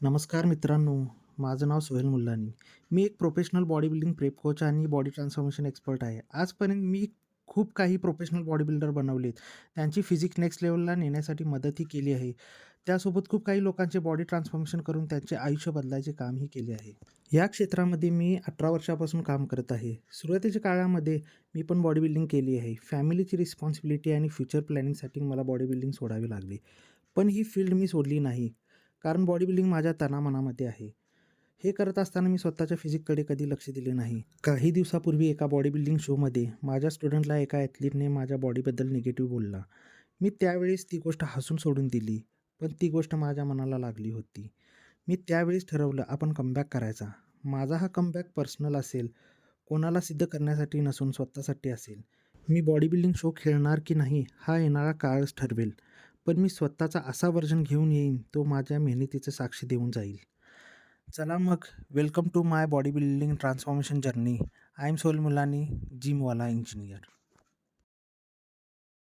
नमस्कार मित्रांनो, माझं नाव सोहेल मुल्लानी. मी एक professional body building prep coach आणि बॉडी ट्रान्सफॉर्मेशन एक्सपर्ट आहे. आजपर्यंत मी खूप काही प्रोफेशनल बॉडी बिल्डर बनवलेत. त्यांची फिजिक नेक्स्ट लेव्हलला नेण्यासाठी मदतही केली आहे. त्यासोबत खूप काही लोकांचे बॉडी ट्रान्सफॉर्मेशन करून त्यांचे आयुष्य बदलायचे कामही केले आहे. या क्षेत्रामध्ये मी 18 वर्षापासून काम करत आहे. सुरुवातीच्या काळामध्ये मी पण बॉडी बिल्डिंग केली आहे. फॅमिलीची रिस्पॉन्सिबिलिटी आणि फ्युचर प्लॅनिंगसाठी मला बॉडी बिल्डिंग सोडावी लागली. पण ही फील्ड मी सोडली नाही. कारण बॉडी बिल्डिंग माझ्या तनामनामध्ये आहे. हे करत असताना मी स्वतःच्या फिजिककडे कधी लक्ष दिले नाही. काही दिवसापूर्वी एका बॉडी बिल्डिंग शोमध्ये माझ्या स्टुडंटला एका ॲथलीटने माझ्या बॉडीबद्दल निगेटिव्ह बोलला. मी त्यावेळेस ती गोष्ट हसून सोडून दिली. पण ती गोष्ट माझ्या मनाला लागली होती. मी त्यावेळेस ठरवलं आपण कमबॅक करायचा. माझा हा कमबॅक पर्सनल असेल, कोणाला सिद्ध करण्यासाठी नसून स्वतःसाठी असेल. मी बॉडी बिल्डिंग शो खेळणार की नाही हा येणारा काळच ठरवेल. पण मी स्वतःचा असा व्हर्जन घेऊन येईन तो माझ्या मेहनतीचं साक्ष देऊन जाईल. चला मग welcome to my bodybuilding transformation journey. I am Sohel Mulani, जिमवाला इंजिनियर.